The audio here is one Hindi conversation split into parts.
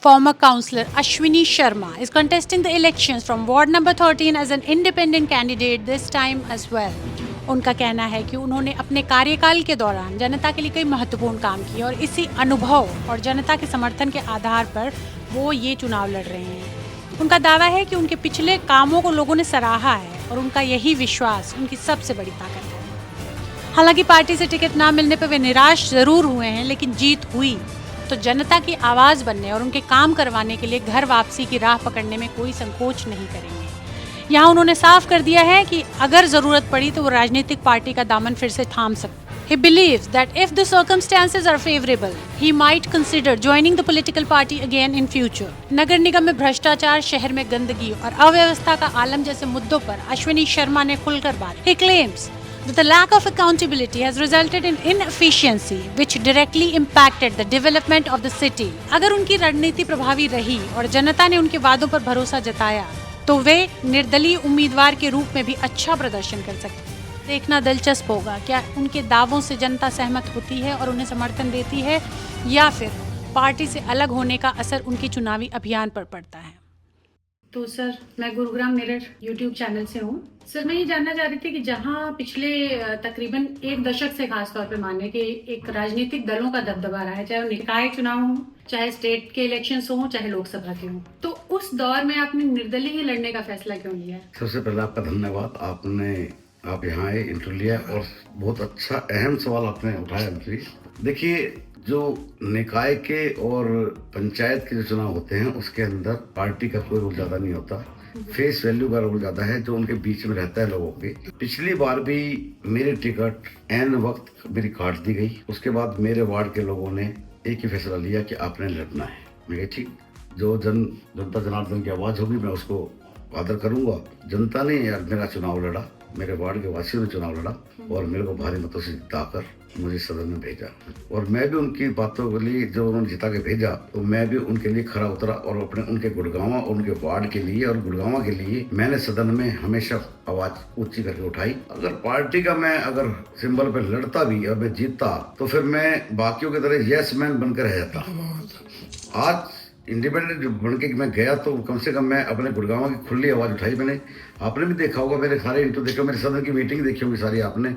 Former councillor Ashwini Sharma is contesting the elections from ward number 13 as an independent candidate this time as well. उनका कहना है कि उन्होंने अपने कार्यकाल के दौरान जनता के लिए कई महत्वपूर्ण काम किए और इसी अनुभव और जनता के समर्थन के आधार पर वो ये चुनाव लड़ रहे हैं। उनका दावा है कि उनके पिछले कामों को लोगों ने सराहा है और उनका यही विश्वास उनकी सबसे बड़ी ताकत है। हालांकि पार्टी से टिकट ना मिलने पर वे निराश जरूर हुए हैं, लेकिन जीत हुई तो जनता की आवाज़ बनने और उनके काम करवाने के लिए घर वापसी की राह पकड़ने में कोई संकोच नहीं करेंगे। यहाँ उन्होंने साफ कर दिया है कि अगर ज़रूरत पड़ी तो वो राजनीतिक पार्टी का दामन फिर से थाम सकते। He believes that if the circumstances are favorable, he might consider joining the political party again in future. नगर निगम में भ्रष्टाचार, शहर में गंदगी और अव्यवस्था का आलम जैसे मुद्दों पर अश्विनी शर्मा ने खुलकर बात। He claims that the lack of accountability has resulted in inefficiency, which directly impacted the development of the city. अगर उनकी रणनीति प्रभावी रही और जनता ने उनके वादों पर भरोसा जताया, तो वे निर्दलीय उम्मीदवार के रूप में भी अच्छा प्रदर्शन कर सकते हैं। देखना दिलचस्प होगा क्या उनके दावों से जनता सहमत होती है और उन्हें समर्थन देती है, या फिर पार्टी से अलग होने का असर उनके चुनावी अभियान पर पड़ता है। तो सर, मैं गुरुग्राम मिरर यूट्यूब चैनल से हूँ। सर, मैं ये जानना चाह रही थी कि जहाँ पिछले तकरीबन एक दशक से खास तौर पे माने कि एक राजनीतिक दलों का दबदबा रहा है, चाहे वो निकाय चुनाव हो, चाहे स्टेट के इलेक्शंस हो, चाहे लोकसभा के हो, तो उस दौर में आपने निर्दलीय ही लड़ने का फैसला क्यों लिया? सबसे पहले आपका धन्यवाद। आप यहाँ आए, इंटरव्यू लिया और बहुत अच्छा अहम सवाल आपने उठाया हमसे। देखिए, जो निकाय के और पंचायत के जो चुनाव होते हैं उसके अंदर पार्टी का कोई रोल ज्यादा नहीं होता, फेस वैल्यू का रोल ज्यादा है जो उनके बीच में रहता है लोगों के। पिछली बार भी मेरी टिकट एन वक्त मेरी काट दी गई। उसके बाद मेरे वार्ड के लोगों ने एक ही फैसला लिया कि आपने लड़ना है। मैं ठीक, जो जनता जनार्दन की आवाज होगी मैं उसको आदर करूंगा। जनता ने यार मेरा चुनाव लड़ा, मेरे वार्ड के वासियों ने चुनाव लड़ा और मेरे को भारी मतों से जिताकर मुझे सदन में भेजा और मैं भी उनकी बातों के लिए, जो उन्होंने जिता के भेजा, तो मैं भी उनके लिए खरा उतरा और अपने उनके गुड़गांव और उनके वार्ड के लिए और गुड़गांव के लिए मैंने सदन में हमेशा आवाज ऊंची करके उठाई। अगर पार्टी का मैं अगर सिंबल पे लड़ता भी और मैं जीतता तो फिर मैं बाकियों की तरह यस मैन बनकर रह जाता। आज इंडिपेंडेंट बन के मैं गया तो कम से कम मैं अपने गुड़गांव की खुली आवाज़ उठाई। आपने भी देखा होगा, मेरे सारे इंटरव्यू देखा, मेरे सदन की मीटिंग देखी होगी सारी आपने।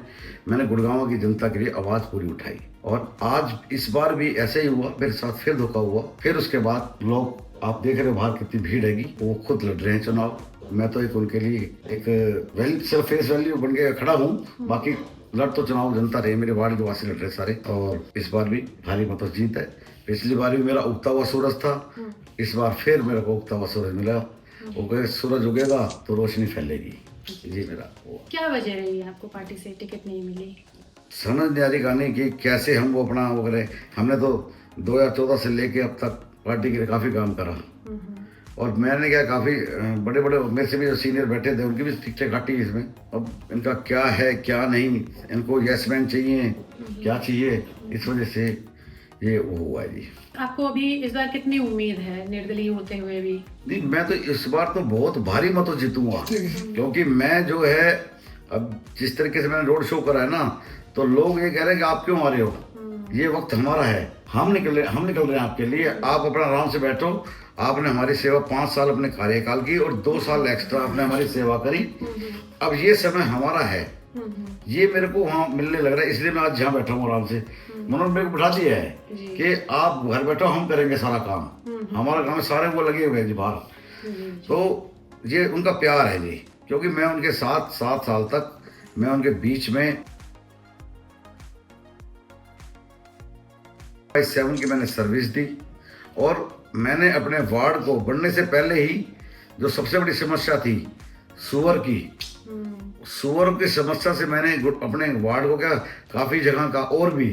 मैंने गुड़गांव की जनता के लिए आवाज़ पूरी उठाई और आज इस बार भी ऐसे ही हुआ, मेरे साथ फिर धोखा हुआ। फिर उसके बाद लोग, आप देख रहे हो बाहर कितनी भीड़ हैगी, वो खुद लड़ रहे हैं चुनाव। मैं तो एक उनके लिए एक फेस वैल्यू बन के खड़ा हूँ। बाकी लड़ तो चुनाव जनता रही, मेरे वार्ड के वासी लड़ रहे सारे और इस बार भी भारी मतों से जीत है। पिछली बार भी मेरा उगता हुआ सूरज था, इस बार फिर मेरे को उगता हुआ सूरज मिला। वो कहे सूरज उगेगा तो रोशनी फैलेगी। जी मेरा वो। क्या वजह रही है आपको पार्टी से टिकट नहीं मिली? समझ नहीं आ रही कहानी कि कैसे हम वो अपना वो करें। हमने तो 2014 से लेके अब तक पार्टी के लिए काफ़ी काम करा और मैंने क्या, काफ़ी बड़े बड़े मेरे से भी जो सीनियर बैठे थे उनकी भी टिकटें काटी इसमें। अब इनका क्या है क्या नहीं, इनको यस मैन चाहिए, क्या चाहिए, इस वजह से ये वो हुआ है जी। आपको अभी इस बार कितनी उम्मीद है निर्दलीय होते हुए भी? नहीं, मैं तो इस बार तो बहुत भारी मतों जीतूंगा क्योंकि मैं जो है, अब जिस तरीके से मैंने रोड शो करा है ना, तो लोग ये कह रहे हैं कि आप क्यों आ रहे हो, ये वक्त हमारा है, हम निकल रहे हैं आपके लिए। आप अपना आराम से बैठो। आपने हमारी सेवा 5 साल अपने कार्यकाल की और 2 साल एक्स्ट्रा आपने हमारी सेवा करी। अब ये समय हमारा है, ये मेरे को वहाँ मिलने लग रहा है, इसलिए मैं आज यहाँ बैठा हूँ आराम से। उन्होंने मेरे को बिठा दिया है कि आप घर बैठो, हम करेंगे सारा काम। हमारा काम सारे वो लगे हुए हैं जी बाहर। तो ये उनका प्यार है जी, क्योंकि मैं उनके साथ 7 साल तक मैं उनके बीच में 7 की मैंने सर्विस दी और मैंने अपने वार्ड को बनने से पहले ही जो सबसे बड़ी समस्या थी सुअर की समस्या से मैंने अपने वार्ड को क्या काफ़ी जगह का और भी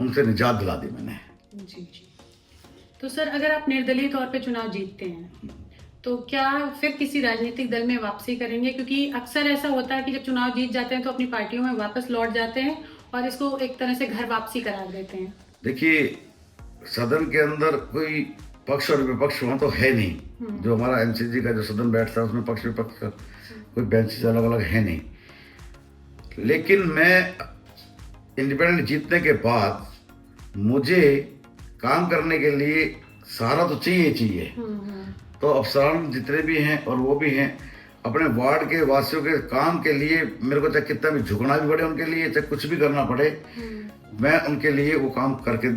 उनसे निजात दिला दी मैंने। जी। तो सर, अगर आप निर्दलीय तौर पे चुनाव जीतते हैं तो क्या फिर किसी राजनीतिक दल में वापसी करेंगे? क्योंकि अक्सर ऐसा होता है कि जब चुनाव जीत जाते हैं तो अपनी पार्टियों में वापस लौट जाते हैं और इसको एक तरह से घर वापसी करार देते हैं। देखिए, सदन के अंदर कोई पक्ष और विपक्ष वहाँ तो है नहीं। जो हमारा एमसीजी का जो सदन बैठता है उसमें पक्ष विपक्ष का कोई बेंचेस अलग अलग है नहीं। लेकिन मैं इंडिपेंडेंट जीतने के बाद मुझे काम करने के लिए सहारा तो चाहिए ही चाहिए। तो अफसरान जितने भी हैं और वो भी हैं, अपने वार्ड के वासियों के काम के लिए मेरे को चाहे कितना भी झुकना भी पड़े उनके लिए, चाहे कुछ भी करना पड़े, मैं उनके लिए वो काम करके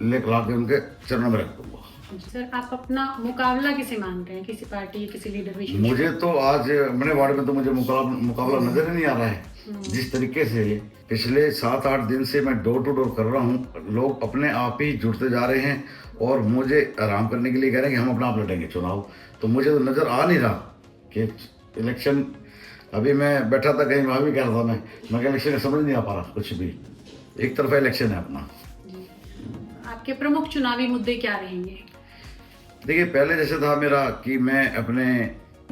ले ला के उनके चरणों में रख दूंगा। सर, आप अपना मुकाबला किसे मान रहे हैं, किसी पार्टी किसी लीडर विशेष? मुझे तो आज अपने वार्ड में तो मुझे मुकाबला नजर ही नहीं आ रहा है। जिस तरीके से पिछले 7-8 दिन से मैं डोर टू डोर कर रहा हूँ, लोग अपने आप ही जुड़ते जा रहे हैं और मुझे आराम करने के लिए कह रहे हैं कि हम अपना आप लड़ेंगे चुनाव। तो मुझे तो नजर आ नहीं रहा कि इलेक्शन, अभी मैं बैठा था कहीं वहाँ भी कह रहा था मैं इलेक्शन का समझ नहीं आ पा रहा कुछ भी, एक तरफा इलेक्शन है अपना। आपके प्रमुख चुनावी मुद्दे क्या रहेंगे? देखिए, पहले जैसे था मेरा कि मैं अपने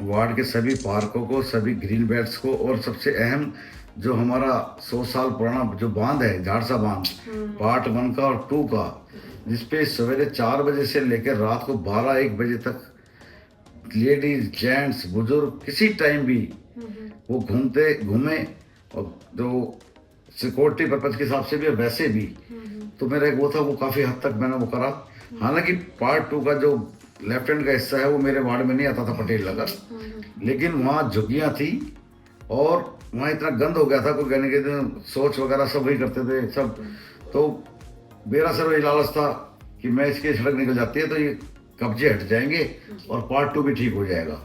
वार्ड के सभी पार्कों को, सभी ग्रीन बेल्ट्स को, और सबसे अहम जो हमारा 100 साल पुराना जो बांध है, झाड़सा बांध, पार्ट 1 का और 2 का, जिसपे सवेरे 4 बजे से लेकर रात को 12-1 बजे तक लेडीज, जेंट्स, बुजुर्ग किसी टाइम भी वो घूमे, और जो सिक्योरिटी पर्पज के हिसाब से भी और वैसे भी, तो मेरा एक वो था, वो काफ़ी हद तक मैंने वो करा। हालांकि पार्ट 2 का जो लेफ्ट हैंड का हिस्सा है वो मेरे वार्ड में नहीं आता था, पटेल नगर, लेकिन वहाँ झुग्गियाँ थी और वहाँ इतना गंद हो गया था, कोई कहने के सोच वगैरह सब वही करते थे सब। तो मेरा सर वही लालच था कि मैं इसकी सड़क निकल जाती है तो ये कब्जे हट जाएंगे और पार्ट 2 भी ठीक हो जाएगा।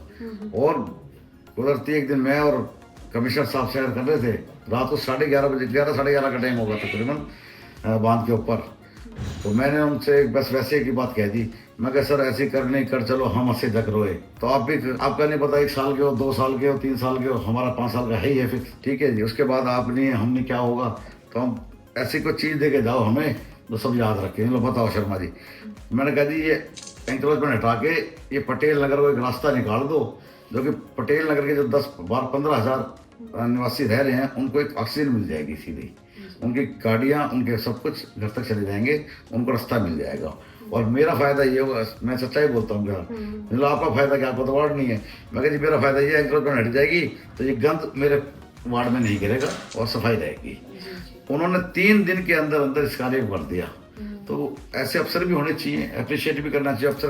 और कुदरती एक दिन मैं और कमिश्नर साहब सैर कर रहे थे, रात को 11:30 बजे, 11 साढ़े 11 का टाइम होगा तकरीबन बांध के ऊपर। तो मैंने उनसे बस वैसे की बात कह दी, मैं कहा सर ऐसे कर नहीं कर, चलो हम हंसे जग रोए। तो आप भी, आपका नहीं पता 1 साल के हो, 2 साल के हो, 3 साल के हो, हमारा 5 साल का है ही है फिक्स, ठीक है जी। उसके बाद आप नहीं, हमने क्या होगा, तो हम ऐसी कोई चीज़ दे के जाओ हमें तो सब याद रखें। लो बताओ शर्मा जी, मैंने कहा जी ये एंक्रोचमेंट हटा के ये पटेल नगर को एक रास्ता निकाल दो, जो कि पटेल नगर के जो 10-15 हज़ार निवासी रह रहे हैं उनको एक ऑक्सीजन मिल जाएगी सीधी, उनकी गाड़ियाँ, उनके सब कुछ घर तक चले जाएंगे, उनको रास्ता मिल जाएगा। और मेरा फ़ायदा ये होगा, मैं सच्चाई बोलता हूँ, मतलब आपका फ़ायदा क्या, आपको तो वार्ड नहीं है, मैं जी मेरा फ़ायदा ये, एंक्रोचमेंट हट जाएगी तो ये गंद मेरे वार्ड में नहीं गिरेगा और सफाई रहेगी। उन्होंने 3 दिन के अंदर अंदर इस कार्य को कर दिया। तो ऐसे अफसर भी होने चाहिए, अप्रिशिएट भी करना चाहिए, अफसर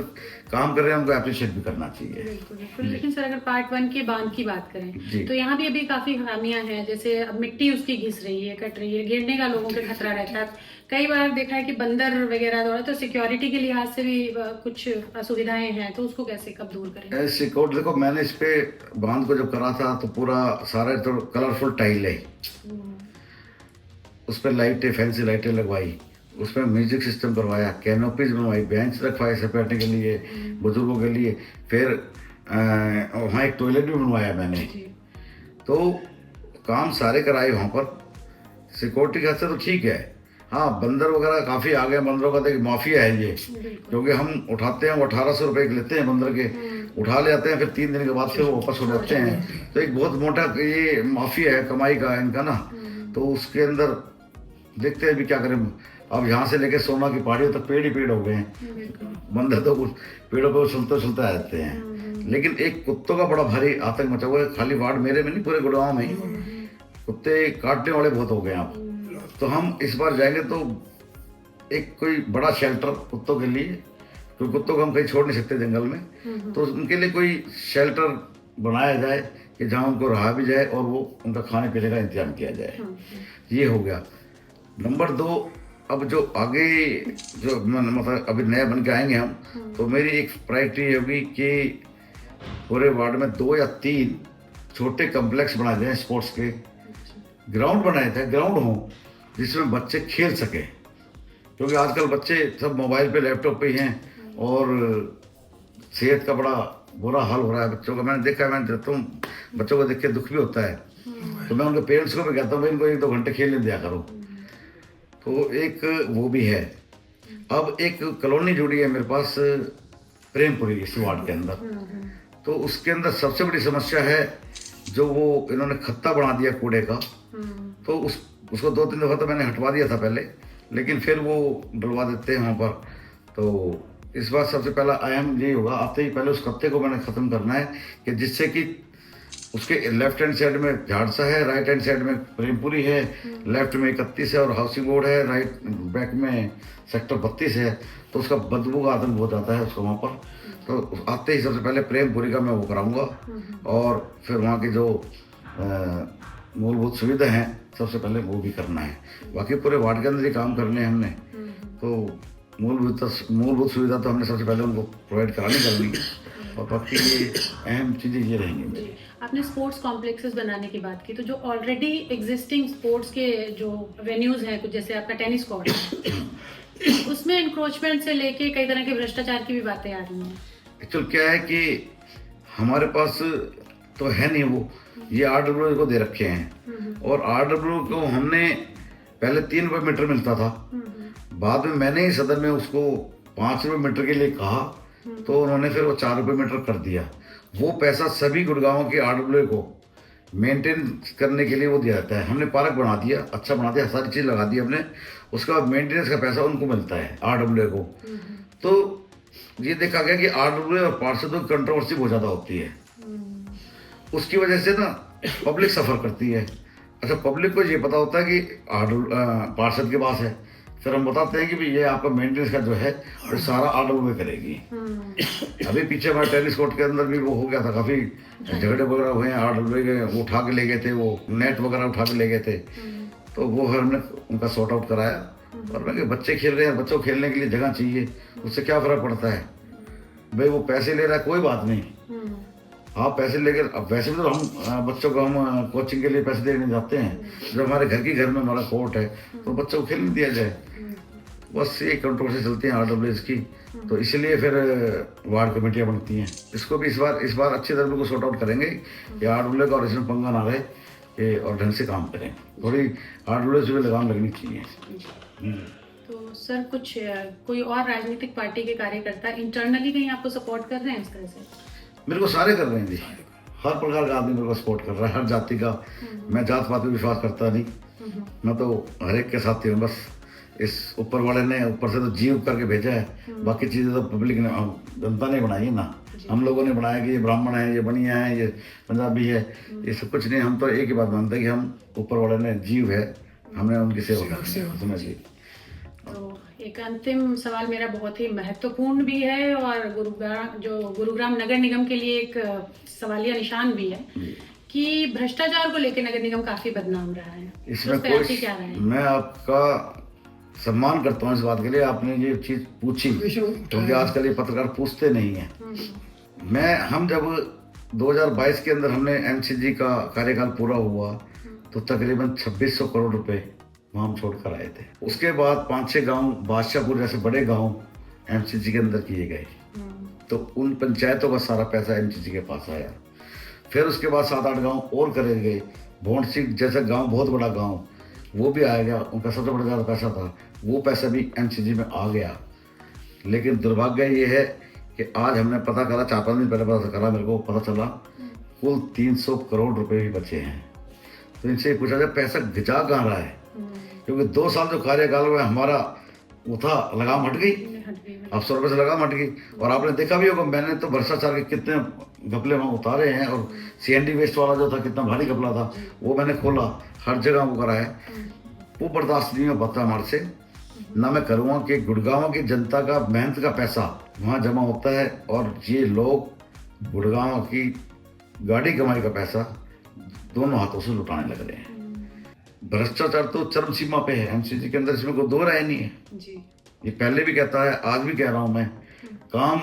काम कर रहे हैं उनको अप्रिशिएट भी करना चाहिए। बिल्कुल बिल्कुल। लेकिन सर, अगर पार्ट 1 के बांध की बात करें तो यहाँ भी अभी काफी खामियां हैं, जैसे अब मिट्टी उसकी घिस रही है, कट रही है, गिरने का लोगों के खतरा रहता है। कई बार देखा है कि बंदर वगैरह दौड़ा, तो सिक्योरिटी के लिहाज से भी कुछ असुविधाएं हैं, तो उसको कैसे कब दूर करें? सिक्योरिटी देखो, मैंने इस पे बांध को जब करा था तो पूरा सारा तो कलरफुल टाइल है, उस पर लाइटें, फैंसी लाइटें लगवाई, उसमें म्यूजिक सिस्टम करवाया, कैनोपीज बनवाई, बेंच रखवाए सब बैठने के लिए, बुजुर्गों के लिए। फिर वहाँ एक टॉयलेट भी बनवाया मैंने। तो काम सारे कराए वहाँ पर। सिक्योरिटी के हद से तो ठीक है, हाँ बंदर वगैरह काफ़ी आ गए, बंदरों का तो एक माफिया है ये, क्योंकि हम उठाते हैं, वो 1800 रुपये लेते हैं बंदर के, उठा ले आते हैं, फिर 3 दिन के बाद फिर वो वापस हो जाते हैं। तो एक बहुत मोटा ये माफिया है कमाई का इनका ना। तो उसके अंदर देखते हैं भी क्या करें। अब यहाँ से लेके सोना की पहाड़ियों तक पेड़ ही पेड़ हो गए हैं, बंदर तो कुछ पेड़ों पर उछलते आ जाते हैं। लेकिन एक कुत्तों का बड़ा भारी आतंक मचा हुआ है, खाली वार्ड मेरे में नहीं, पूरे गुड़गांव में ही कुत्ते काटने वाले बहुत हो गए अब। तो हम इस बार जाएंगे तो एक कोई बड़ा शेल्टर कुत्तों के लिए, क्योंकि कुत्तों को हम कहीं छोड़ नहीं सकते जंगल में, तो उनके लिए कोई शेल्टर बनाया जाए कि जहाँ उनको रहा भी जाए और वो उनका खाने पीने का इंतजाम किया जाए। ये हो गया। नंबर 2, अब जो आगे जो मतलब अभी नया बन के आएंगे हम, तो मेरी एक प्रायोरिटी होगी कि पूरे वार्ड में 2 या 3 छोटे कम्प्लेक्स बनाए जाए, स्पोर्ट्स के ग्राउंड बनाए जाए, ग्राउंड हो जिसमें बच्चे खेल सकें, क्योंकि आजकल बच्चे सब मोबाइल पे, लैपटॉप पे ही हैं और सेहत का बड़ा बुरा हाल हो रहा है बच्चों का। मैंने देखा है, मैं देखता हूँ बच्चों को देख के दुख भी होता है। तो मैं उनके पेरेंट्स को भी कहता हूँ भाई इनको 1-2 घंटे खेलने दिया करो। तो एक वो भी है। अब एक कॉलोनी जुड़ी है मेरे पास प्रेमपुरी इस वार्ड के अंदर, तो उसके अंदर सबसे बड़ी समस्या है जो वो इन्होंने खत्ता बना दिया कूड़े का। तो उसको 2-3 दफ़ा तो मैंने हटवा दिया था पहले, लेकिन फिर वो डलवा देते हैं वहाँ पर। तो इस बार सबसे पहला अहम यही होगा, आते ही पहले उस खत्ते को मैंने ख़त्म करना है कि जिससे कि उसके लेफ्ट हैंड साइड में झाड़सा है, राइट हैंड साइड में प्रेमपुरी है, लेफ्ट में 31 है और हाउसिंग बोर्ड है, राइट बैक में सेक्टर 32 है। तो उसका बदबू का आतंक हो जाता है उसको वहाँ पर। तो आते ही सबसे पहले प्रेमपुरी का मैं वो कराऊंगा और फिर वहाँ की जो मूलभूत सुविधा हैं सबसे पहले वो भी करना है। बाकी पूरे वार्ड के अंदर ही काम करने हैं हमने। तो मूलभूत सुविधा तो हमने सबसे पहले उनको प्रोवाइड करनी है और बाकी ये अहम चीज़ें ये रहेंगी मेरी। आपने स्पोर्ट्स कॉम्प्लेक्सेस बनाने की बात की, तो जो ऑलरेडी एग्जिस्टिंग स्पोर्ट्स के जो वेन्यूज़ हैं, कुछ जैसे आपका टेनिस कोर्ट है, उसमें इंक्रोचमेंट से लेके कई तरह के भ्रष्टाचार की भी बातें आ रही हैं। एक्चुअल क्या है कि हमारे पास तो है नहीं वो, ये RWA को दे रखे हैं और RWA को हमने पहले 3 रुपये मीटर मिलता था, बाद में मैंने ही सदन में उसको 5 रुपये मीटर के लिए कहा तो उन्होंने फिर वो 4 रुपये मीटर कर दिया। वो पैसा सभी गुड़गांव के RWA को मेंटेन करने के लिए वो दिया जाता है। हमने पार्क बना दिया, अच्छा बना दिया, सारी चीज़ लगा दी हमने, उसका मेंटेनेंस का पैसा उनको मिलता है RWA को। तो ये देखा गया कि RWA और पार्षदों की कंट्रोवर्सी बहुत ज़्यादा होती है, उसकी वजह से ना पब्लिक सफ़र करती है। अच्छा, पब्लिक को ये पता होता है कि पार्षद के पास है, फिर हम बताते हैं कि भाई ये आपका मेंटेनेंस का जो है वो सारा RWA करेगी। अभी पीछे हमारे टेनिस कोर्ट के अंदर भी वो हो गया था, काफ़ी झगड़े वगैरह हुए हैं, RWA के वो उठा के ले गए थे, वो नेट वगैरह उठा के ले गए थे। तो वो हमने उनका सॉर्ट आउट कराया और मैं बच्चे खेल रहे हैं, बच्चों को खेलने के लिए जगह चाहिए, उससे क्या फ़र्क पड़ता है भाई, वो पैसे ले रहा है कोई बात नहीं, आप पैसे लेकर। अब वैसे भी तो हम बच्चों को हम कोचिंग के लिए पैसे देने जाते हैं, जब हमारे घर में हमारा कोर्ट है तो बच्चों को खेलने दिया जाए। बस ये कंट्रोवर्सी चलती हैं RWA की, तो इसलिए फिर वार्ड कमेटियाँ बनती हैं। इसको भी इस बार अच्छी तरह को सॉर्ट आउट करेंगे कि RWA का और इसमें पंगा ना रहे कि और ढंग से काम करें। थोड़ी RWA से भी लगाम लगनी चाहिए। तो सर, कुछ कोई और राजनीतिक पार्टी के कार्यकर्ता इंटरनली कहीं आपको सपोर्ट कर रहे हैं इस तरह से? मेरे को सारे कर रहे हैं जी, हर प्रकार का आदमी मेरे को सपोर्ट कर रहा है, हर जाति का। मैं जात पात में विश्वास करता नहीं, मैं तो हर एक के साथ ही हूँ। बस इस ऊपर वाले ने ऊपर से तो जीव करके भेजा है, बाकी चीज़ें तो पब्लिक ने, जनता ने बनाई है ना, हम लोगों ने बनाया कि ये ब्राह्मण है, ये बनिया है, ये पंजाबी है, ये सब कुछ नहीं। हम तो एक ही बात मानते हैं कि हम ऊपर वाले ने जीव है, हमने उनकी सेवा समझिए। तो एक अंतिम सवाल मेरा बहुत ही महत्वपूर्ण भी है और गुरुग्राम नगर निगम के लिए एक सवालिया निशान भी है कि भ्रष्टाचार को लेकर नगर निगम काफी बदनाम रहा है। इसमें कोई, क्या राय है? मैं आपका सम्मान करता हूँ इस बात के लिए, आपने ये चीज़ पूछी, क्योंकि आजकल ये पत्रकार पूछते नहीं हैं। हम जब 2022 के अंदर हमने MCG का कार्यकाल पूरा हुआ तो तकरीबन 2600 करोड़ रुपए वहाँ हम छोड़ कर आए थे। उसके बाद 5-6 गांव, बादशाहपुर जैसे बड़े गांव MCG के अंदर किए गए, तो उन पंचायतों का सारा पैसा MCG के पास आया। फिर उसके बाद 7-8 गांव और करे गए, भोंडसी जैसा गांव, बहुत बड़ा गांव, वो भी आया गया, उनका सबसे बड़ा ज़्यादा पैसा था, वो पैसा भी MCG में आ गया। लेकिन दुर्भाग्य ये है कि आज हमने पता करा, 4-5 दिन पहले पता करा, मेरे को पता चला कुल 300 करोड़ रुपए भी बचे हैं। तो इनसे पूछा जाए पैसा घिचा कहाँ रहा है, क्योंकि 2 साल जो कार्यकाल में हमारा वो था, लगाम हट गई, अफसरों पे से लगाम हट गई। और आपने देखा भी होगा, मैंने तो भ्रष्टाचार के कितने घपले वहाँ उतारे हैं, और CND वेस्ट वाला जो था कितना भारी घपला था, वो मैंने खोला, हर जगह वो करा है। वो बर्दाश्त नहीं हो पाता हमारे से, ना मैं करूँगा कि गुड़गांव की जनता का मेहनत का पैसा वहाँ जमा होता है और ये लोग गुड़गांव की गाड़ी कमाई का पैसा दोनों हाथों से लुटाने लग रहे हैं। भ्रष्टाचार तो चरम सीमा पे है MCG के अंदर, इसमें कोई दो राय नहीं है जी। ये पहले भी कहता है, आज भी कह रहा हूँ मैं, काम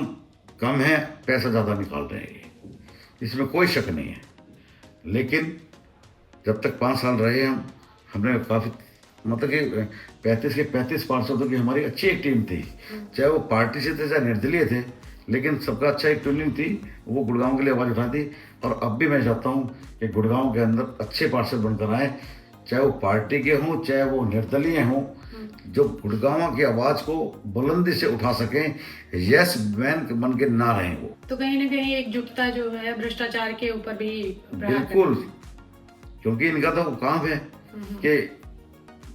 कम है, पैसा ज़्यादा निकाल रहे हैं, इसमें कोई शक नहीं है। लेकिन जब तक 5 साल रहे हमने काफ़ी, मतलब कि 35 के 35 पार्षदों की हमारी अच्छी एक टीम थी, चाहे वो पार्टी से थे चाहे निर्दलीय थे, लेकिन सबका अच्छा एक टीम थी, वो गुड़गांव के लिए आवाज़ उठाती। और अब भी मैं चाहता हूँ कि गुड़गांव के अंदर अच्छे पार्षद बनकर आए, चाहे वो पार्टी के हों चाहे वो निर्दलीय हों, जो गुड़गांव की आवाज़ को बुलंदी से उठा सकें, यस मैन बन के ना रहें वो। तो कहीं ना कहीं एकजुटता जो है भ्रष्टाचार के ऊपर भी बिल्कुल, क्योंकि इनका तो काम है कि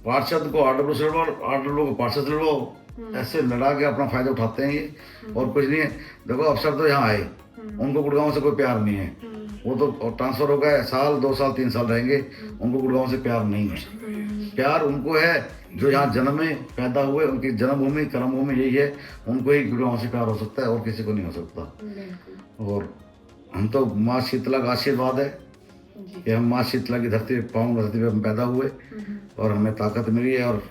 पार्षद को RWA से लड़ो, RWA को पार्षद से लड़ो, ऐसे लड़ा के अपना फायदा उठाते हैं ये, और कुछ नहीं है। देखो अफसर तो यहाँ आए, उनको गुड़गांव से कोई प्यार नहीं है, वो तो ट्रांसफर हो गए, साल 2 साल 3 साल रहेंगे, उनको गुड़गांव से प्यार नहीं है। प्यार उनको है जो यहाँ जन्म में पैदा हुए, उनकी जन्मभूमि कर्मभूमि यही है, उनको ही गुड़गांव से प्यार हो सकता है और किसी को नहीं हो सकता। और हम तो माँ शीतला का आशीर्वाद है कि हम माँ शीतला की धरती पे, पावन धरती पे हम पैदा हुए और हमें ताकत मिली है और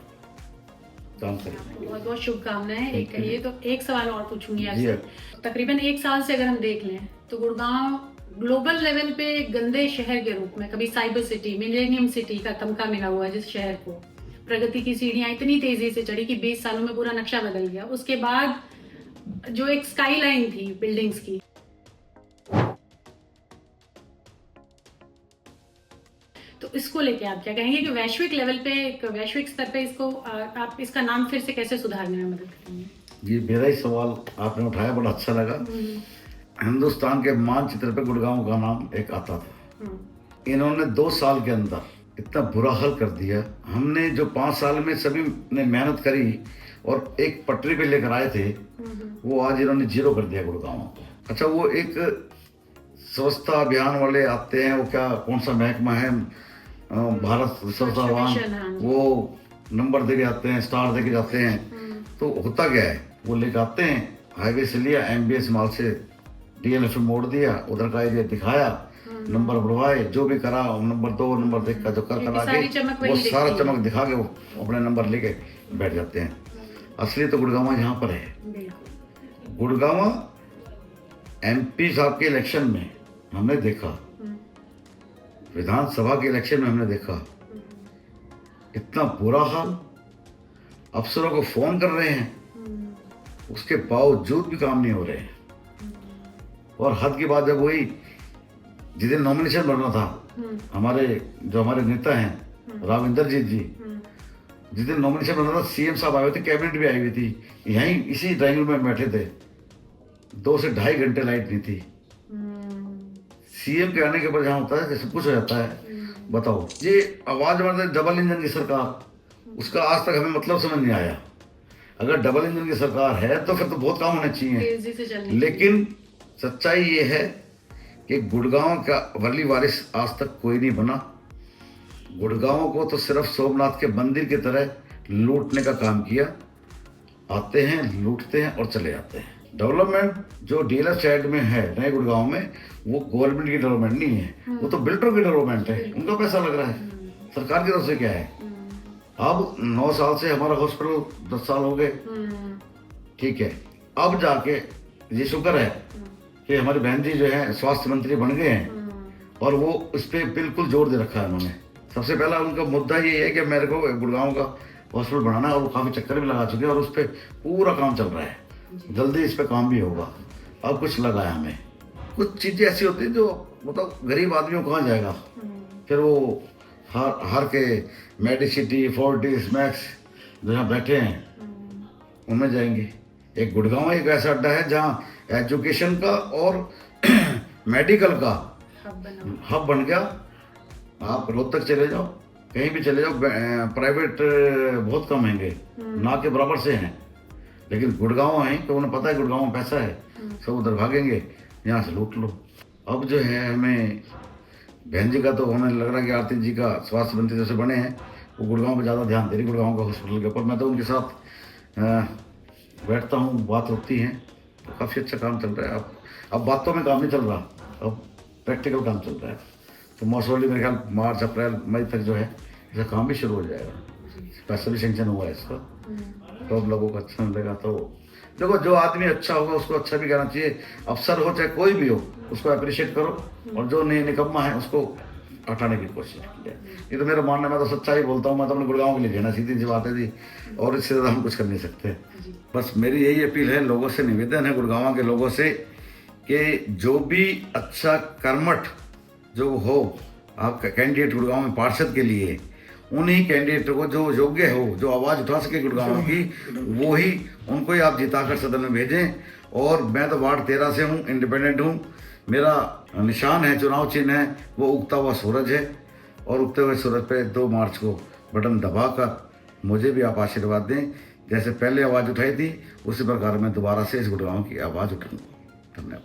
काम करेंगे। बहुत बहुत शुभकामनाएं। एक कहिए तो एक सवाल और पूछूंगी जी आपसे। तकरीबन 1 साल से अगर हम देख लें तो गुड़गांव ग्लोबल लेवल पे गंदे शहर के रूप में, कभी साइबर सिटी, मिलेनियम सिटी का तमका मिला हुआ है जिस शहर को, प्रगति की सीढ़ियां इतनी तेजी से चढ़ी कि 20 सालों में पूरा नक्शा बदल गया। उसके बाद जो एक स्काई लाइन थी बिल्डिंग्स की, तो इसको लेके आप क्या कहेंगे कि वैश्विक लेवल पे, एक वैश्विक स्तर पे इसको आप इसका नाम फिर से कैसे सुधारने में मदद करेंगे? जी, मेरा ही सवाल आपने उठाया, बड़ा अच्छा लगा। हिंदुस्तान के मानचित्र पे गुड़गांव का नाम एक आता था। इन्होंने 2 साल के अंदर इतना बुरा हाल कर दिया। हमने जो 5 साल में सभी ने मेहनत करी और एक पटरी पे लेकर आए थे, वो आज इन्होंने 0 कर दिया गुड़गांव को। अच्छा, वो एक स्वच्छता अभियान वाले आते हैं, वो क्या कौन सा महकमा है, भारत स्वच्छता अभियान, वो नंबर दे के आते हैं, स्टार दे के जाते हैं। तो होता क्या है, वो लेकर आते हैं, हाईवे से लिया, MBS माल से DLF में मोड़ दिया, उधर का एरिया दिखाया, नंबर बढ़वाए, जो भी करा, नंबर 2 नंबर देख का जो कर के वो सारा चमक दिखा के वो अपने नंबर लेके बैठ जाते हैं। असली तो गुड़गांव यहाँ पर है। गुड़गांव MP साहब के इलेक्शन में हमने देखा, विधानसभा के इलेक्शन में हमने देखा, इतना बुरा हाल, अफसरों को फोन कर रहे हैं, उसके बावजूद भी काम नहीं हो रहे हैं। और हद की बात जब हुई, जिस दिन नॉमिनेशन बनना था, हमारे नेता हैं राव इंद्रजीत जी, जिस दिन नॉमिनेशन बनना था, CM साहब आए हुए थे, कैबिनेट भी आई हुई थी, यहीं इसी ड्राइंग रूम में बैठे थे। 2 से ढाई घंटे लाइट नहीं थी। CM के आने के बाद जहाँ होता है जैसे कुछ हो जाता है। बताओ, ये आवाज मारते डबल इंजन की सरकार, उसका आज तक हमें मतलब समझ नहीं आया। अगर डबल इंजन की सरकार है तो फिर तो बहुत काम होने चाहिए, लेकिन सच्चाई ये है कि गुड़गांव का वली वारिस आज तक कोई नहीं बना। गुड़गांव को तो सिर्फ सोमनाथ के मंदिर की तरह लूटने का काम किया। आते हैं, लूटते हैं और चले जाते हैं। डेवलपमेंट जो DLF साइड में है नए गुड़गांव में, वो गवर्नमेंट की डेवलपमेंट नहीं है, वो तो बिल्डरों की डेवलपमेंट है। उनका पैसा लग रहा है, सरकार की तरफ से क्या है। अब 9 साल से हमारा हॉस्पिटल 10 साल हो गए, ठीक है। अब जाके ये शुक्र है कि हमारी बहन जी जो है स्वास्थ्य मंत्री बन गए हैं, और वो उस पर बिल्कुल जोर दे रखा है उन्होंने। सबसे पहला उनका मुद्दा ये है कि मेरे को गुड़गांव का हॉस्पिटल बनाना है, और वो काफ़ी चक्कर भी लगा चुके हैं, और उस पर पूरा काम चल रहा है। जल्दी इस पर काम भी होगा। अब कुछ लगा है हमें, कुछ चीज़ें ऐसी होती हैं जो मतलब गरीब आदमियों कहाँ जाएगा, फिर वो हर के मेडिसिटी, फोर्टिस, मैक्स जो यहाँ बैठे हैं उनमें जाएंगे। एक गुड़गांव एक ऐसा अड्डा है जहाँ एजुकेशन का और मेडिकल का हब बन गया। आप रोहतक चले जाओ, कहीं भी चले जाओ, प्राइवेट बहुत कम महंगे, ना के बराबर से हैं, लेकिन गुड़गांव है तो उन्हें पता है गुड़गांव में पैसा है, सब उधर भागेंगे, यहाँ से लूट लो। अब जो है हमें बहन जी का तो हमें लग रहा है कि आरती जी का स्वास्थ्य मंत्री जैसे बने हैं, वो गुड़गांव पे ज़्यादा ध्यान दे रही, गुड़गांव का हॉस्पिटल के ऊपर। मैं तो उनके साथ बैठता हूँ, बात होती है, तो काफ़ी अच्छा काम चल रहा है। अब बातों में काम नहीं चल रहा, अब प्रैक्टिकल काम चल रहा है। तो मोस्टली मेरे ख्याल मार्च अप्रैल मई तक जो है इसका काम भी शुरू हो जाएगा। पैसा भी सेंक्शन हुआ है इसका, तो अब लोगों को अच्छा मिलेगा। तो देखो, जो आदमी अच्छा होगा उसको अच्छा भी कहना चाहिए। अफसर हो चाहे कोई भी हो, उसको अप्रिशिएट करो, और जो निकम्मा है उसको हटाने की कोशिश की है। ये तो मेरा मानना है, मैं तो सच्चाई बोलता हूँ। मैं तो अपने गुड़गांव के लिए कहना, सीधी सी बात है जी, और इससे ज़्यादा हम कुछ कर नहीं सकते। बस मेरी यही अपील है, लोगों से निवेदन है, गुड़गांव के लोगों से, कि जो भी अच्छा कर्मठ जो हो आपका कैंडिडेट गुड़गांव में पार्षद के लिए, उन्हीं कैंडिडेटों को जो योग्य हो, जो आवाज़ उठा सके गुड़गांव की, वो ही उनको ही आप जिताकर सदन में भेजें। और मैं तो वार्ड 13 से हूँ, इंडिपेंडेंट हूँ। मेरा निशान है, चुनाव चिन्ह है, वो उगता हुआ सूरज है, और उगते हुए सूरज पे 2 मार्च को बटन दबाकर मुझे भी आप आशीर्वाद दें। जैसे पहले आवाज़ उठाई थी, उसी प्रकार मैं दोबारा से इस गुड़गांव की आवाज़ उठाऊँगा। धन्यवाद।